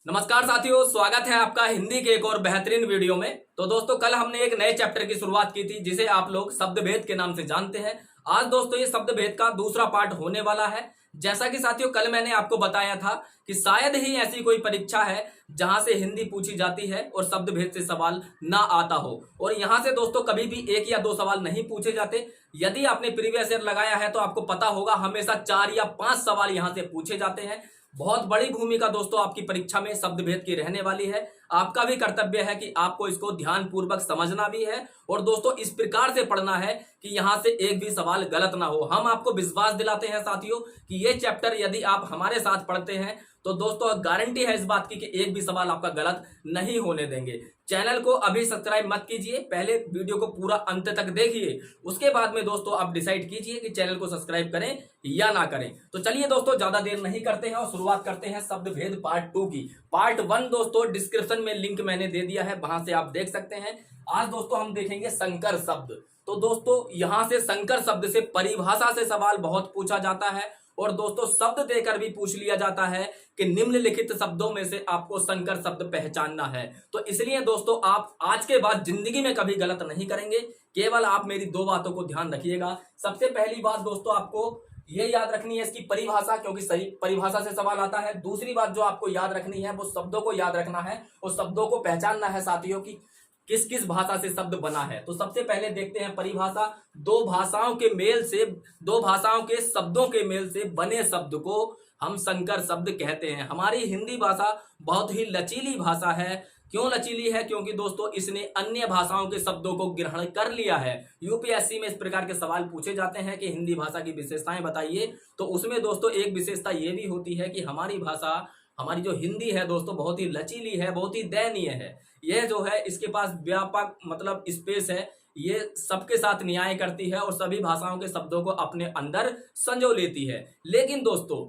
नमस्कार साथियों, स्वागत है आपका हिंदी के एक और बेहतरीन वीडियो में। तो दोस्तों, कल हमने एक नए चैप्टर की शुरुआत की थी जिसे आप लोग शब्द भेद के नाम से जानते हैं। आज दोस्तों ये शब्द भेद का दूसरा पार्ट होने वाला है। जैसा कि साथियों कल मैंने आपको बताया था कि शायद ही ऐसी कोई परीक्षा है जहां से हिंदी पूछी जाती है और शब्द भेद से सवाल ना आता हो। और यहां से दोस्तों कभी भी एक या दो सवाल नहीं पूछे जाते। यदि आपने प्रीवियस ईयर लगाया है तो आपको पता होगा हमेशा 4 या 5 सवाल यहां से पूछे जाते हैं। बहुत बड़ी भूमिका दोस्तों आपकी परीक्षा में शब्द भेद की रहने वाली है। आपका भी कर्तव्य है कि आपको इसको ध्यान पूर्वक समझना भी है और दोस्तों इस प्रकार से पढ़ना है कि यहां से एक भी सवाल गलत ना हो। हम आपको विश्वास दिलाते हैं साथियों कि ये चैप्टर यदि आप हमारे साथ पढ़ते हैं तो दोस्तों गारंटी है इस बात की कि एक भी सवाल आपका गलत नहीं होने देंगे। चैनल को अभी सब्सक्राइब मत कीजिए, पहले वीडियो को पूरा अंत तक देखिए, उसके बाद में दोस्तों आप डिसाइड कीजिए कि चैनल को सब्सक्राइब करें या ना करें। तो चलिए दोस्तों ज्यादा देर नहीं करते हैं और शुरुआत करते हैं शब्द भेद पार्ट 2 की। पार्ट 1 दोस्तों डिस्क्रिप्शन में लिंक मैंने दे दिया है, वहां से आप देख सकते हैं। आज दोस्तों हम देखेंगे संकर शब्द। तो दोस्तों यहां से संकर शब्द से परिभाषा से सवाल बहुत पूछा जाता है और दोस्तों शब्द देकर भी पूछ लिया जाता है कि निम्नलिखित शब्दों में से आपको संकर शब्द पहचानना है। तो इसलिए दोस्तों आप आज के बाद जिंदगी में कभी गलत नहीं करेंगे। केवल आप मेरी 2 बातों को ध्यान रखिएगा। सबसे पहली बात दोस्तों आपको ये याद रखनी है इसकी परिभाषा, क्योंकि सही परिभाषा से सवाल आता है। दूसरी बात जो आपको याद रखनी है वो शब्दों को याद रखना है और शब्दों को पहचानना है साथियों की किस किस भाषा से शब्द बना है। तो सबसे पहले देखते हैं परिभाषा। दो भाषाओं के शब्दों के मेल से बने शब्द को हम संकर शब्द कहते हैं। हमारी हिंदी भाषा बहुत ही लचीली भाषा है। क्यों लचीली है? क्योंकि दोस्तों इसने अन्य भाषाओं के शब्दों को ग्रहण कर लिया है। यूपीएससी में इस प्रकार के सवाल पूछे जाते हैं कि हिंदी भाषा की विशेषताएं बताइए। तो उसमें दोस्तों एक विशेषता ये भी होती है कि हमारी जो हिंदी है दोस्तों बहुत ही लचीली है, बहुत ही दयनीय है। यह जो है इसके पास व्यापक मतलब स्पेस है, ये सबके साथ न्याय करती है और सभी भाषाओं के शब्दों को अपने अंदर संजो लेती है। लेकिन दोस्तों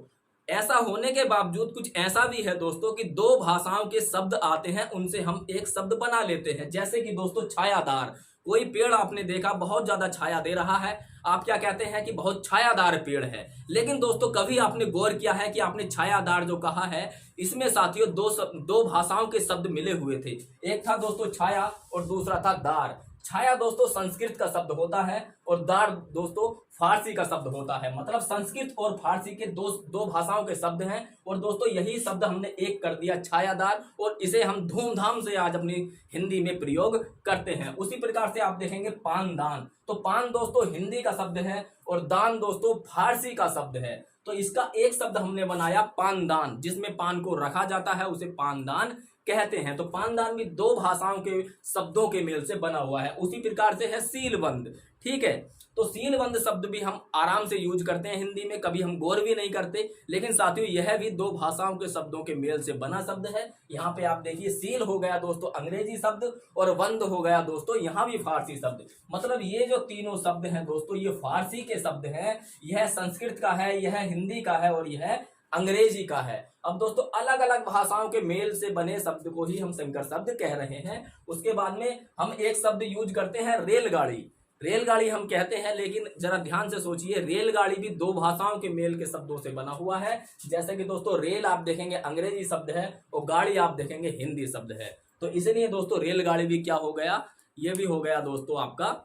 ऐसा होने के बावजूद कुछ ऐसा भी है दोस्तों कि 2 भाषाओं के शब्द आते हैं, उनसे हम एक शब्द बना लेते हैं। जैसे कि दोस्तों छायादार। कोई पेड़ आपने देखा बहुत ज्यादा छाया दे रहा है, आप क्या कहते हैं कि बहुत छायादार पेड़ है। लेकिन दोस्तों कभी आपने गौर किया है कि आपने छायादार जो कहा है इसमें साथियों दो भाषाओं के शब्द मिले हुए थे। एक था दोस्तों छाया और दूसरा था दार। छाया दोस्तों संस्कृत का शब्द होता है और दार दोस्तों फारसी का शब्द होता है। मतलब संस्कृत और फारसी के दो भाषाओं के शब्द हैं और दोस्तों यही शब्द हमने एक कर दिया छायादार, और इसे हम धूमधाम से आज अपनी हिंदी में प्रयोग करते हैं। उसी प्रकार से आप देखेंगे पानदान। तो पान दोस्तों हिंदी का शब्द है और दान दोस्तों फारसी का शब्द है। तो इसका एक शब्द हमने बनाया पानदान, जिसमें पान को रखा जाता है उसे पानदान कहते हैं। तो पानदान भी 2 भाषाओं के शब्दों के मेल से बना हुआ है। उसी प्रकार से है सीलबंद। ठीक है, तो सीलबंद शब्द भी हम आराम से यूज करते हैं हिंदी में, कभी हम गौर भी नहीं करते। लेकिन साथियों यह भी 2 भाषाओं के शब्दों के मेल से बना शब्द है। यहाँ पे आप देखिए सील हो गया दोस्तों अंग्रेजी शब्द और बंद हो गया दोस्तों यहाँ भी फारसी शब्द। मतलब ये जो तीनों शब्द हैं दोस्तों ये फारसी के शब्द हैं, यह संस्कृत का है, यह हिंदी का है और यह अंग्रेजी का है। अब दोस्तों अलग अलग भाषाओं के मेल से बने शब्द को ही हम संकर शब्द कह रहे हैं। उसके बाद में हम एक शब्द यूज करते हैं रेलगाड़ी। रेलगाड़ी हम कहते हैं, लेकिन जरा ध्यान से सोचिए रेलगाड़ी भी 2 भाषाओं के मेल के शब्दों से बना हुआ है। जैसे कि दोस्तों रेल आप देखेंगे अंग्रेजी शब्द है और गाड़ी आप देखेंगे हिंदी शब्द है। तो इसलिए दोस्तों रेलगाड़ी भी क्या हो गया, ये भी हो गया दोस्तों आपका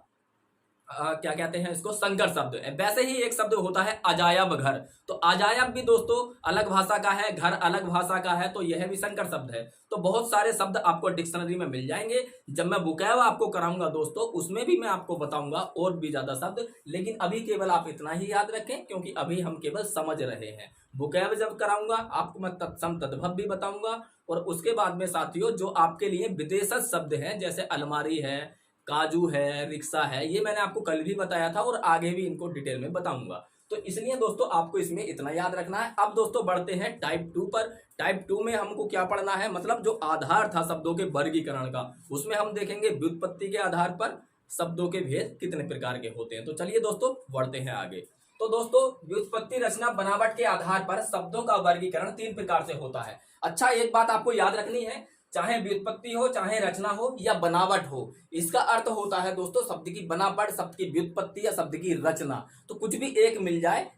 क्या कहते हैं इसको संकर शब्द। वैसे ही एक शब्द होता है अजायब घर। तो अजायब भी दोस्तों अलग भाषा का है, घर अलग भाषा का है, तो यह भी संकर शब्द है। तो बहुत सारे शब्द आपको डिक्शनरी में मिल जाएंगे। जब मैं बुकैव आपको कराऊंगा दोस्तों उसमें भी मैं आपको बताऊंगा और भी ज्यादा शब्द। लेकिन अभी केवल आप इतना ही याद रखें क्योंकि अभी हम केवल समझ रहे हैं। बुकैव जब कराऊंगा आपको मैं तत्सम तद्भव भी बताऊंगा। और उसके बाद में साथियों जो आपके लिए विदेशज शब्द हैं जैसे अलमारी है, काजू है, रिक्शा है, ये मैंने आपको कल भी बताया था और आगे भी इनको डिटेल में बताऊंगा। तो इसलिए दोस्तों आपको इसमें इतना याद रखना है। अब दोस्तों बढ़ते हैं टाइप 2 पर। टाइप 2 में हमको क्या पढ़ना है, मतलब जो आधार था शब्दों के वर्गीकरण का, उसमें हम देखेंगे व्युत्पत्ति के आधार पर शब्दों के भेद कितने प्रकार के होते हैं। तो चलिए दोस्तों बढ़ते हैं आगे। तो दोस्तों व्युत्पत्ति रचना बनावट के आधार पर शब्दों का वर्गीकरण 3 प्रकार से होता है। अच्छा एक बात आपको याद रखनी है, चाहे व्युत्पत्ति हो, चाहे रचना हो या बनावट हो, इसका अर्थ होता है दोस्तों शब्द की बनावट, शब्द की व्युत्पत्ति या शब्द की रचना। तो कुछ भी एक मिल जाए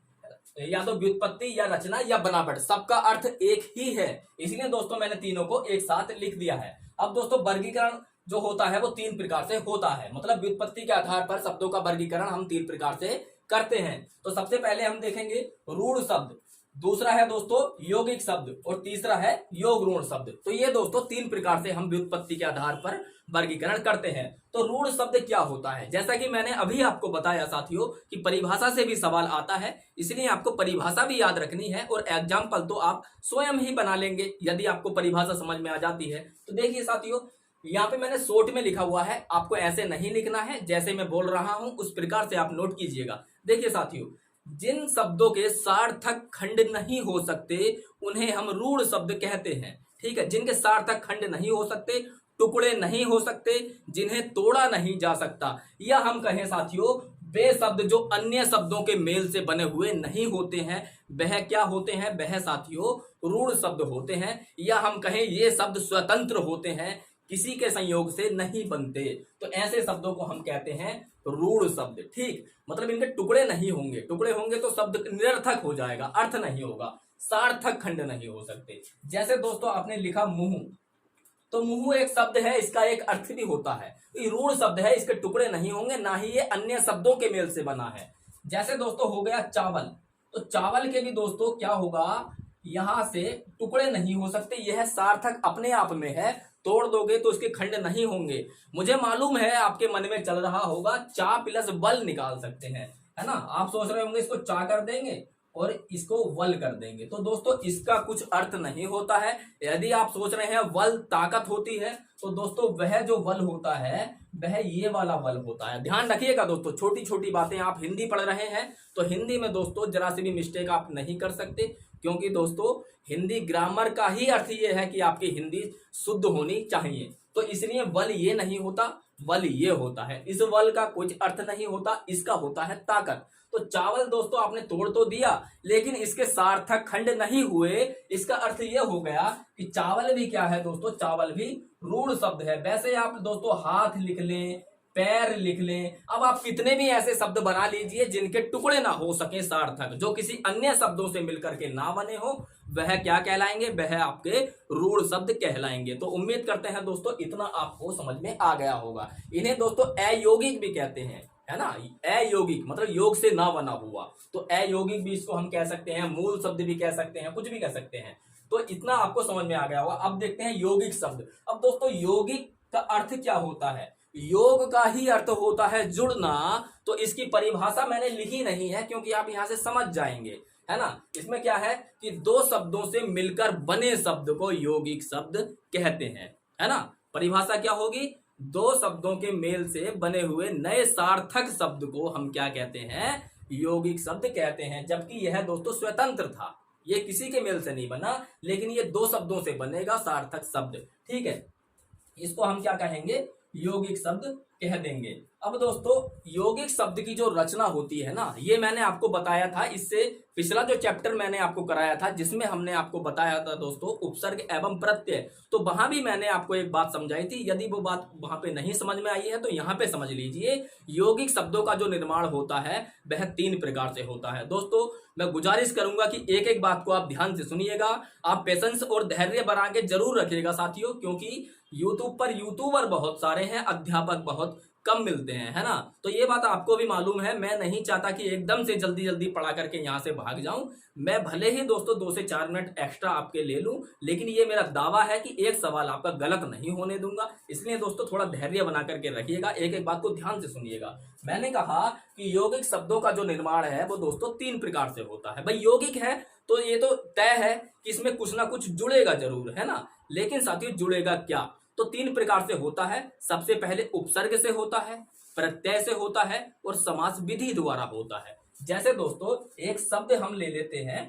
या तो व्युत्पत्ति या रचना या बनावट, सबका अर्थ एक ही है। इसलिए दोस्तों मैंने तीनों को एक साथ लिख दिया है। अब दोस्तों वर्गीकरण जो होता है वो 3 प्रकार से होता है, मतलब व्युत्पत्ति के आधार पर शब्दों का वर्गीकरण हम 3 प्रकार से करते हैं। तो सबसे पहले हम देखेंगे रूढ़ शब्द, दूसरा है दोस्तों यौगिक शब्द और तीसरा है योग ऋण शब्द। तो ये दोस्तों 3 प्रकार से हम व्युत्पत्ति के आधार पर वर्गीकरण करते हैं। तो रूढ़ शब्द क्या होता है, जैसा कि मैंने अभी आपको बताया साथियों कि परिभाषा से भी सवाल आता है, इसलिए आपको परिभाषा भी याद रखनी है और एग्जाम्पल तो आप स्वयं ही बना लेंगे यदि आपको परिभाषा समझ में आ जाती है। तो देखिए साथियों, यहाँ पे मैंने शॉर्ट में लिखा हुआ है, आपको ऐसे नहीं लिखना है, जैसे मैं बोल रहा हूं उस प्रकार से आप नोट कीजिएगा। देखिए साथियों, जिन शब्दों के सार्थक खंड नहीं हो सकते उन्हें हम रूढ़ शब्द कहते हैं। ठीक है, जिनके सार्थक खंड नहीं हो सकते, टुकड़े नहीं हो सकते, जिन्हें तोड़ा नहीं जा सकता, या हम कहें साथियों वे शब्द जो अन्य शब्दों के मेल से बने हुए नहीं होते हैं, वह क्या होते हैं, वह साथियों रूढ़ शब्द होते हैं। या हम कहें ये शब्द स्वतंत्र होते हैं, किसी के संयोग से नहीं बनते, तो ऐसे शब्दों को हम कहते हैं रूढ़ शब्द। ठीक, मतलब इनके टुकड़े नहीं होंगे, टुकड़े होंगे तो शब्द निरर्थक हो जाएगा, अर्थ नहीं होगा, सार्थक खंड नहीं हो सकते। जैसे दोस्तों आपने लिखा मुंह, तो मुंह एक शब्द है, इसका एक अर्थ भी होता है, ये रूढ़ शब्द है, इसके टुकड़े नहीं होंगे, ना ही ये अन्य शब्दों के मेल से बना है। जैसे दोस्तों हो गया चावल, तो चावल के भी दोस्तों क्या होगा, यहां से टुकड़े नहीं हो सकते, यह सार्थक अपने आप में है, तोड़ दोगे तो इसके खंड नहीं होंगे। मुझे मालूम है आपके मन में चल रहा होगा चा प्लस बल निकाल सकते हैं, है ना, आप सोच रहे होंगे इसको चा कर देंगे और इसको वल कर देंगे, तो दोस्तों इसका कुछ अर्थ नहीं होता है। यदि आप सोच रहे हैं वल ताकत होती है, तो दोस्तों वह जो वल होता है वह ये वाला वल होता है। ध्यान रखिएगा दोस्तों, छोटी छोटी बातें, आप हिंदी पढ़ रहे हैं तो हिंदी में दोस्तों जरा सी भी मिस्टेक आप नहीं कर सकते, क्योंकि दोस्तों हिंदी ग्रामर का ही अर्थ ये है कि आपकी हिंदी शुद्ध होनी चाहिए। तो इसलिए वल ये नहीं होता, वल ये होता है, इस वल का कुछ अर्थ नहीं होता, इसका होता है ताकत। तो चावल दोस्तों आपने तोड़ तो दिया, लेकिन इसके सार्थक खंड नहीं हुए, इसका अर्थ यह हो गया कि चावल भी क्या है दोस्तों, चावल भी रूढ़ शब्द है। वैसे आप दोस्तों हाथ लिख लें, पैर लिख लें, अब आप कितने भी ऐसे शब्द बना लीजिए जिनके टुकड़े ना हो सके सार्थक, जो किसी अन्य शब्दों से मिलकर के ना बने हो, वह क्या कहलाएंगे, वह आपके रूढ़ शब्द कहलाएंगे। तो उम्मीद करते हैं दोस्तों इतना आपको समझ में आ गया होगा। इन्हें दोस्तों अयौगिक भी कहते हैं, है ना, अयौगिक मतलब योग से ना बना हुआ, तो अयौगिक भी इसको हम कह सकते हैं, मूल शब्द भी कह सकते हैं, कुछ भी कह सकते हैं। तो इतना आपको समझ में आ गया होगा। अब देखते हैं यौगिक शब्द। अब दोस्तों यौगिक का अर्थ क्या होता है, योग का ही अर्थ होता है जुड़ना, तो इसकी परिभाषा मैंने लिखी नहीं है क्योंकि आप यहां से समझ जाएंगे, है ना। इसमें क्या है कि दो शब्दों से मिलकर बने शब्द को यौगिक शब्द कहते हैं, है ना। परिभाषा क्या होगी, दो शब्दों के मेल से बने हुए नए सार्थक शब्द को हम क्या कहते हैं, यौगिक शब्द कहते हैं। जबकि यह दोस्तों स्वतंत्र था, ये किसी के मेल से नहीं बना, लेकिन ये दो शब्दों से बनेगा सार्थक शब्द। ठीक है, इसको हम क्या कहेंगे, यौगिक शब्द कह देंगे। अब दोस्तों यौगिक शब्द की जो रचना होती है ना, ये मैंने आपको बताया था, इससे पिछला जो चैप्टर मैंने आपको कराया था जिसमें हमने आपको बताया था दोस्तों उपसर्ग एवं प्रत्यय, तो वहां भी मैंने आपको एक बात समझाई थी। यदि वो बात वहां पे नहीं समझ में आई है तो यहाँ पे समझ लीजिए। यौगिक शब्दों का जो निर्माण होता है वह 3 प्रकार से होता है। दोस्तों मैं गुजारिश करूंगा कि एक एक बात को आप ध्यान से सुनिएगा, आप पेशेंस और धैर्य बना के जरूर रखिएगा साथियों, क्योंकि यूट्यूब पर यूट्यूबर बहुत सारे हैं, अध्यापक बहुत कम मिलते हैं, है ना। तो ये बात आपको भी मालूम है, मैं नहीं चाहता कि एकदम से जल्दी जल्दी पढ़ा करके यहाँ से भाग जाऊं। मैं भले ही दोस्तों 2 से 4 मिनट एक्स्ट्रा आपके ले लूं, लेकिन ये मेरा दावा है कि एक सवाल आपका गलत नहीं होने दूंगा। इसलिए दोस्तों थोड़ा धैर्य बना करके रखिएगा, एक एक बात को ध्यान से सुनिएगा। मैंने कहा कि यौगिक शब्दों का जो निर्माण है वो दोस्तों 3 प्रकार से होता है। भाई यौगिक है तो ये तो तय है कि इसमें कुछ ना कुछ जुड़ेगा जरूर, है ना। लेकिन साथियों जुड़ेगा क्या, तो 3 प्रकार से होता है। सबसे पहले उपसर्ग से होता है, प्रत्यय से होता है और समास विधि द्वारा होता है। जैसे दोस्तों एक शब्द हम ले लेते हैं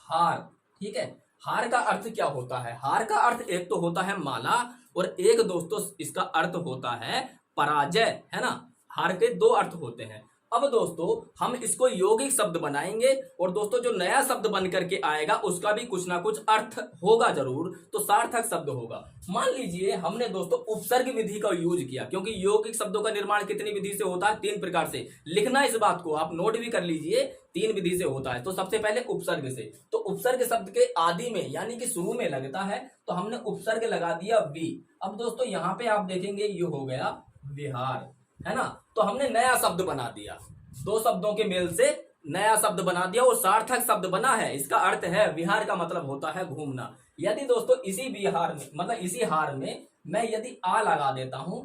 हार, ठीक है। हार का अर्थ क्या होता है, हार का अर्थ एक तो होता है माला और एक दोस्तों इसका अर्थ होता है पराजय, है ना। हार के 2 अर्थ होते हैं। अब दोस्तों हम इसको यौगिक शब्द बनाएंगे और दोस्तों जो नया शब्द बन करके आएगा उसका भी कुछ ना कुछ अर्थ होगा जरूर, तो सार्थक शब्द होगा। मान लीजिए हमने दोस्तों उपसर्ग विधि का यूज किया, क्योंकि यौगिक शब्दों का निर्माण कितनी विधि से होता है, 3 प्रकार से। लिखना इस बात को आप नोट भी कर लीजिए, तीन विधि से होता है। तो सबसे पहले उपसर्ग से, तो उपसर्ग शब्द के आदि में यानी कि शुरू में लगता है, तो हमने उपसर्ग लगा दिया वी। अब दोस्तों यहाँ पे आप देखेंगे ये हो गया विहार, है ना। तो हमने नया शब्द बना दिया, दो शब्दों के मेल से नया शब्द बना दिया और सार्थक शब्द बना है। इसका अर्थ है विहार का मतलब होता है घूमना। यदि दोस्तों इसी विहार में मतलब इसी हार में मैं यदि आ लगा देता हूं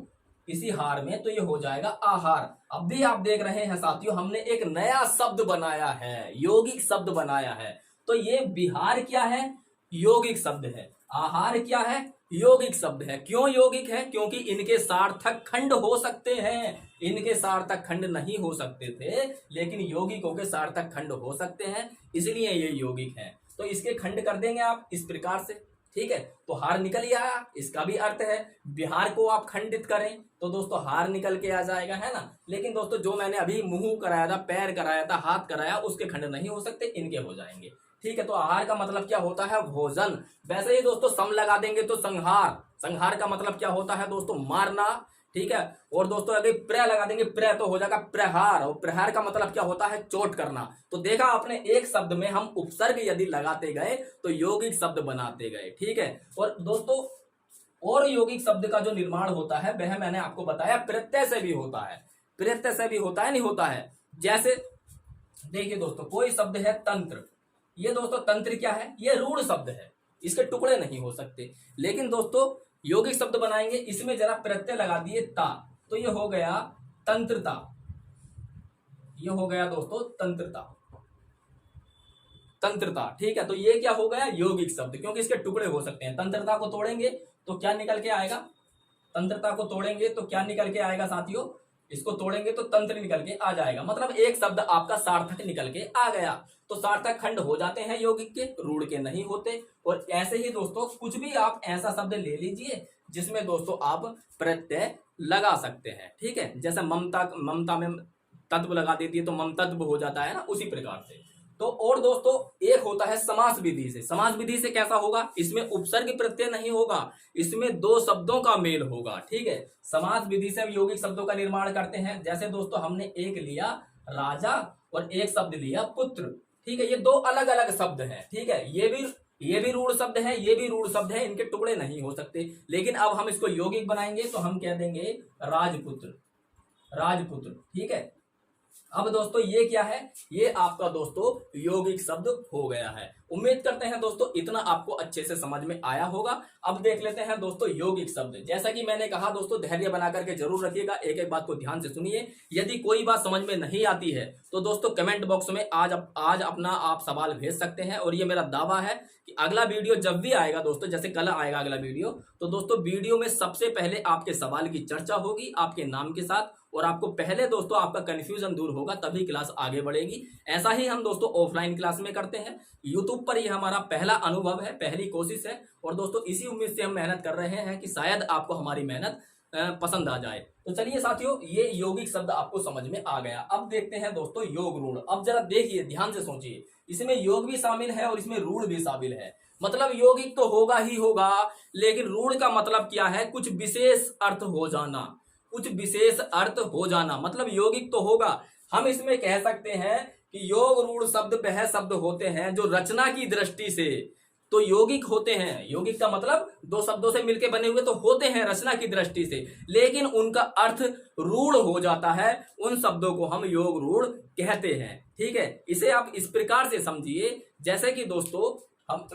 इसी हार में, तो ये हो जाएगा आहार। अब भी आप देख रहे हैं साथियों, हमने एक नया शब्द बनाया है, यौगिक शब्द बनाया है। तो ये विहार क्या है? यौगिक शब्द है। आहार क्या है? यौगिक शब्द है। क्यों यौगिक है? क्योंकि इनके सार्थक खंड हो सकते हैं। इनके सार्थक खंड नहीं हो सकते थे, लेकिन यौगिकों के सार्थक खंड हो सकते हैं, इसलिए ये यौगिक है। तो इसके खंड कर देंगे आप इस प्रकार से, ठीक है। तो हार निकल ही आया, इसका भी अर्थ है विहार को आप खंडित करें तो दोस्तों हार निकल के आ जाएगा, है ना। लेकिन दोस्तों जो मैंने अभी मुंह कराया था, पैर कराया था, हाथ कराया, उसके खंड नहीं हो सकते, इनके हो जाएंगे, ठीक है। तो आहार का मतलब क्या होता है? भोजन। वैसे ही दोस्तों सम लगा देंगे तो संहार, संहार का मतलब क्या होता है दोस्तों? मारना, ठीक है। और दोस्तों अगर प्र लगा देंगे प्र तो हो जाएगा प्रहार, और प्रहार का मतलब क्या होता है? चोट करना। तो देखा आपने, एक शब्द में हम उपसर्ग यदि लगाते गए तो यौगिक शब्द बनाते गए, ठीक है। और दोस्तों और यौगिक शब्द का जो निर्माण होता है वह मैंने आपको बताया प्रत्यय से भी होता है। प्रत्यय से भी होता है, नहीं होता है। जैसे देखिए दोस्तों, कोई शब्द है तंत्र, ये दोस्तों तंत्र क्या है? ये रूढ़ शब्द है, इसके टुकड़े नहीं हो सकते। लेकिन दोस्तों यौगिक शब्द बनाएंगे, इसमें जरा प्रत्यय लगा दिए ता, तो ये हो गया तंत्रता, ये हो गया दोस्तों तंत्रता, तंत्रता, ठीक है। तो ये क्या हो गया? यौगिक शब्द, क्योंकि इसके टुकड़े हो सकते हैं। तंत्रता को तोड़ेंगे तो क्या निकल के आएगा? तंत्रता को तोड़ेंगे तो क्या निकल के आएगा साथियों? इसको तोड़ेंगे तो तंत्र निकल के आ जाएगा, मतलब एक शब्द आपका सार्थक निकल के आ गया। तो सार्थक खंड हो जाते हैं यौगिक के, रूढ़ के नहीं होते। और ऐसे ही दोस्तों कुछ भी आप ऐसा शब्द ले लीजिए जिसमें दोस्तों आप प्रत्यय लगा सकते हैं, ठीक है। जैसे ममता, ममता में तत्व लगा देती है तो ममतत्व हो जाता है ना, उसी प्रकार से। तो और दोस्तों एक होता है समास विधि से। समास विधि से कैसा होगा? इसमें उपसर्ग प्रत्यय नहीं होगा, इसमें दो शब्दों का मेल होगा, ठीक है। समास विधि से हम यौगिक शब्दों का निर्माण करते हैं। जैसे दोस्तों हमने एक लिया राजा और एक शब्द लिया पुत्र, ठीक है। ये दो अलग अलग शब्द हैं, ठीक है। ये भी रूढ़ शब्द है, ये भी रूढ़ शब्द है, इनके टुकड़े नहीं हो सकते। लेकिन अब हम इसको यौगिक बनाएंगे तो हम कह देंगे राजपुत्र, राजपुत्र, ठीक है। अब दोस्तों ये क्या है? ये आपका दोस्तों यौगिक शब्द हो गया है। उम्मीद करते हैं दोस्तों इतना आपको अच्छे से समझ में आया होगा। अब देख लेते हैं दोस्तों यौगिक शब्द। जैसा कि मैंने कहा दोस्तों, धैर्य बना करके जरूर रखिएगा, एक एक बात को ध्यान से सुनिए। यदि कोई बात समझ में नहीं आती है तो दोस्तों कमेंट बॉक्स में आज अपना आप सवाल भेज सकते हैं। और ये मेरा दावा है कि अगला वीडियो जब भी आएगा दोस्तों, जैसे कल आएगा अगला वीडियो, तो दोस्तों वीडियो में सबसे पहले आपके सवाल की चर्चा होगी आपके नाम के साथ, और आपको पहले दोस्तों आपका कंफ्यूजन दूर होगा, तभी क्लास आगे बढ़ेगी। ऐसा ही हम दोस्तों ऑफलाइन क्लास में करते हैं। यूट्यूब पर ये हमारा पहला अनुभव है, पहली कोशिश है। और दोस्तों इसी उम्मीद से हम मेहनत कर रहे हैं कि शायद आपको हमारी मेहनत पसंद आ जाए। तो चलिए साथियों, ये यौगिक शब्द आपको समझ में आ गया। अब देखते हैं दोस्तों योग रूढ़। अब जरा देखिए, ध्यान से सोचिए, इसमें योग भी शामिल है और इसमें रूढ़ भी शामिल है। मतलब यौगिक तो होगा ही होगा, लेकिन रूढ़ का मतलब क्या है? कुछ विशेष अर्थ हो जाना, कुछ विशेष अर्थ हो जाना। मतलब यौगिक तो होगा, हम इसमें कह सकते हैं कि योग रूढ़ शब्द वह शब्द होते हैं जो रचना की दृष्टि से तो यौगिक होते हैं। यौगिक का मतलब दो शब्दों से मिलकर बने हुए तो होते हैं रचना की दृष्टि से, लेकिन उनका अर्थ रूढ़ हो जाता है। उन शब्दों को हम योग रूढ़ कहते हैं, ठीक है। इसे आप इस प्रकार से समझिए, जैसे कि दोस्तों हम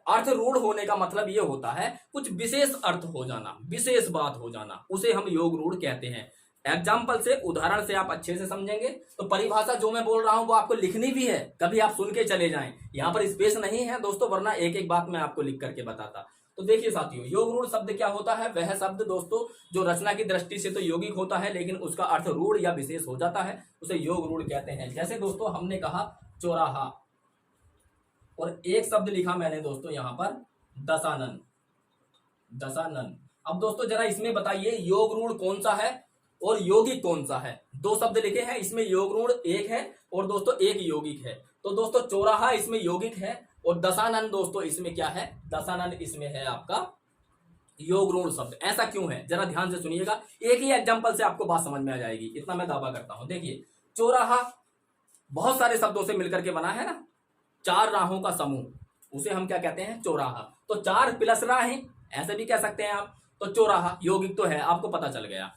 अर्थ रूढ़ होने का मतलब ये होता है कुछ विशेष अर्थ हो जाना, विशेष बात हो जाना, उसे हम योग रूढ़ कहते हैं। एग्जाम्पल से, उदाहरण से आप अच्छे से समझेंगे। तो परिभाषा जो मैं बोल रहा हूं वो आपको लिखनी भी है, कभी आप सुन के चले जाएं, यहाँ पर स्पेस नहीं है दोस्तों, वरना एक एक बात मैं आपको लिख करके बताता। तो देखिए साथियों, योग रूढ़ शब्द क्या होता है? वह शब्द दोस्तों जो रचना की दृष्टि से तो यौगिक होता है, लेकिन उसका अर्थ रूढ़ या विशेष हो जाता है, उसे योग रूढ़ कहते हैं। जैसे दोस्तों हमने कहा चौराहा, और एक शब्द लिखा मैंने दोस्तों यहाँ पर दशानन, दशानन। अब दोस्तों जरा इसमें बताइए योग रूढ़ कौन सा है और यौगिक कौन सा है? दो शब्द लिखे हैं, इसमें योग रूढ़ एक है और दोस्तों एक यौगिक है। तो दोस्तों चौराहा इसमें यौगिक है और दशानन दोस्तों इसमें क्या है? दशानन इसमें है आपका योग रूढ़ शब्द। ऐसा क्यों है? जरा ध्यान से सुनिएगा, एक ही एग्जांपल से आपको बात समझ में आ जाएगी, इतना मैं दावा करता हूं। देखिए चौराहा, बहुत सारे शब्दों से मिलकर के बना है ना, चार राहों का समूह, उसे हम क्या कहते हैं, चौराहा। तो चार प्लस राहें ऐसे भी कह सकते हैं आप। तो चौराहा यौगिक तो है, आपको पता चल गया।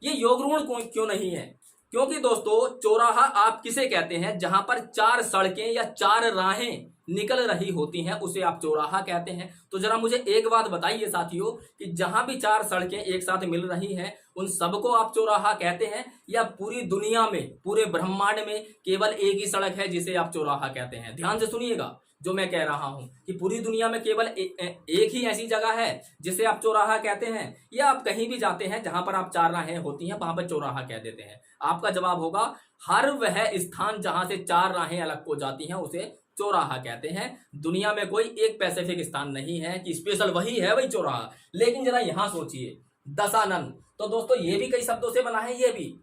ये योग ऋण क्यों नहीं है, क्योंकि दोस्तों चौराहा आप किसे कहते हैं, जहां पर चार सड़कें या चार राहें निकल रही होती हैं उसे आप चौराहा कहते हैं। तो जरा मुझे एक बात बताइए साथियों कि जहां भी चार सड़कें एक साथ मिल रही हैं उन सबको आप चौराहा कहते हैं, या पूरी दुनिया में, पूरे ब्रह्मांड में केवल एक ही सड़क है जिसे आप चौराहा कहते हैं? ध्यान से सुनिएगा जो मैं कह रहा हूं कि पूरी दुनिया में केवल एक ही ऐसी जगह है जिसे आप चौराहा कहते हैं, या आप कहीं भी जाते हैं जहां पर आप चार राहें होती हैं वहां पर चौराहा कह देते हैं? आपका जवाब होगा हर वह स्थान जहां से चार राहें अलग हो जाती हैं उसे चौराहा कहते हैं। दुनिया में कोई एक स्पेसिफिक स्थान नहीं है कि स्पेशल वही है वही चौराहा। लेकिन जरा यहां सोचिए, दशानन, तो दोस्तों ये भी कई शब्दों से बना है। ये भी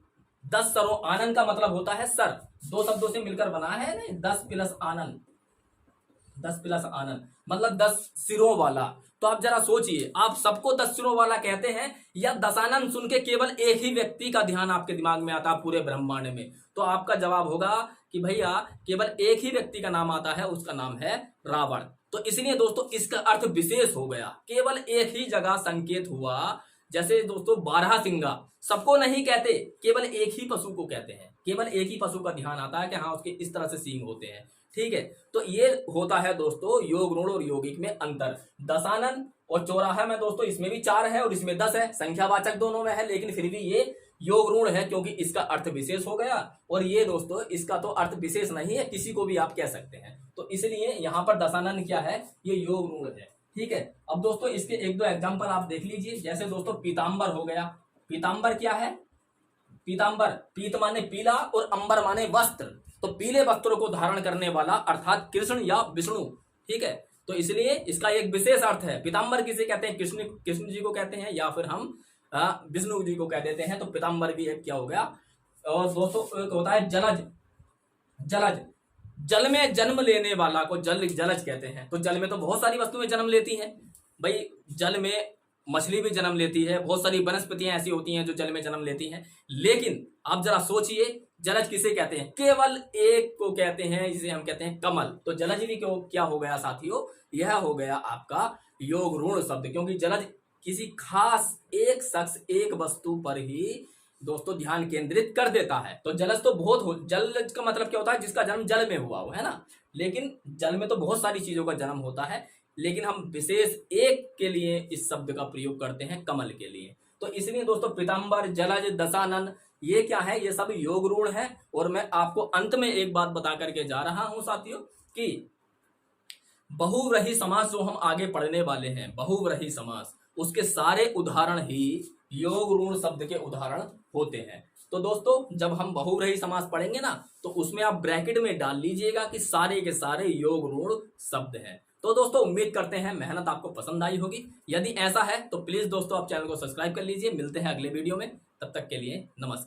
10 सरों, आनंद का मतलब होता है सर, दो शब्दों से मिलकर बना है ना, 10 प्लस आनंद, 10 प्लस आनंद मतलब 10 सिरों वाला। तो आप जरा सोचिए, आप सबको 10 सिरों वाला कहते हैं, या दशानन सुन के केवल एक ही व्यक्ति का ध्यान आपके दिमाग में आता है पूरे ब्रह्मांड में? तो आपका जवाब होगा कि भैया केवल एक ही व्यक्ति का नाम आता है, उसका नाम है रावण। तो इसलिए दोस्तों इसका अर्थ विशेष हो गया, केवल एक ही जगह संकेत हुआ। जैसे दोस्तों बारहसिंगा सबको नहीं कहते, केवल एक ही पशु को कहते हैं, केवल एक ही पशु का ध्यान आता है कि हाँ उसके इस तरह से सींग होते हैं। ठीक है, तो ये होता है दोस्तों योग ऋण और यौगिक में अंतर। दशानन और चौराहा में दोस्तों इसमें भी 4 है और इसमें 10 है, संख्यावाचक दोनों में है, लेकिन फिर भी ये योग ऋण है क्योंकि इसका अर्थ विशेष हो गया। और ये दोस्तों इसका तो अर्थ विशेष नहीं है, किसी को भी आप कह सकते हैं। तो इसलिए यहां पर दशानन क्या है, ये योग ऋण है। ठीक है, अब दोस्तों इसके एक दो एग्जाम्पल आप देख लीजिए। जैसे दोस्तों पीताम्बर हो गया। पीताम्बर क्या है, पीताम्बर, पीत माने पीला और अंबर माने वस्त्र, तो पीले वस्त्रों को धारण करने वाला अर्थात कृष्ण या विष्णु। ठीक है, तो इसलिए इसका एक विशेष अर्थ है। पीताम्बर किसे कहते हैं, कृष्ण जी को कहते हैं, या फिर हम विष्णु जी को कह देते हैं। तो पीताम्बर भी एक क्या हो गया। और दोस्तों एक होता है जलज, जलज जल में जन्म लेने वाला को जलज कहते हैं। तो जल में तो बहुत सारी वस्तुएं जन्म लेती हैं भाई, जल में मछली भी जन्म लेती है, बहुत सारी वनस्पतियां ऐसी होती हैं जो जल में जन्म लेती हैं। लेकिन आप जरा सोचिए जलज किसे कहते हैं, केवल एक को कहते हैं जिसे हम कहते हैं कमल। तो जलज भी क्यों क्या हो गया साथियों, यह हो गया आपका योग ऋण शब्द, क्योंकि जलज किसी खास एक शख्स एक वस्तु पर ही दोस्तों ध्यान केंद्रित कर देता है। तो जलज तो जलज का मतलब क्या होता है, जिसका जन्म जल में हुआ हो, है ना। लेकिन जल में तो बहुत सारी चीजों का जन्म होता है, लेकिन हम विशेष एक के लिए इस शब्द का प्रयोग करते हैं, कमल के लिए। तो इसलिए दोस्तों पीताम्बर, जलज, दशानन ये क्या है, ये सब योग ऋण है। और मैं आपको अंत में एक बात बता करके जा रहा हूं साथियों कि बहुव्रीहि समास जो हम आगे पढ़ने वाले हैं, बहुव्रीहि समास, उसके सारे उदाहरण ही योग ऋण शब्द के उदाहरण होते हैं। तो दोस्तों जब हम बहुव्रीहि समास पढ़ेंगे ना, तो उसमें आप ब्रैकेट में डाल लीजिएगा कि सारे के सारे योग ऋण शब्द हैं। तो दोस्तों उम्मीद करते हैं मेहनत आपको पसंद आई होगी। यदि ऐसा है तो प्लीज दोस्तों आप चैनल को सब्सक्राइब कर लीजिए। मिलते हैं अगले वीडियो में, तब तक के लिए नमस्कार।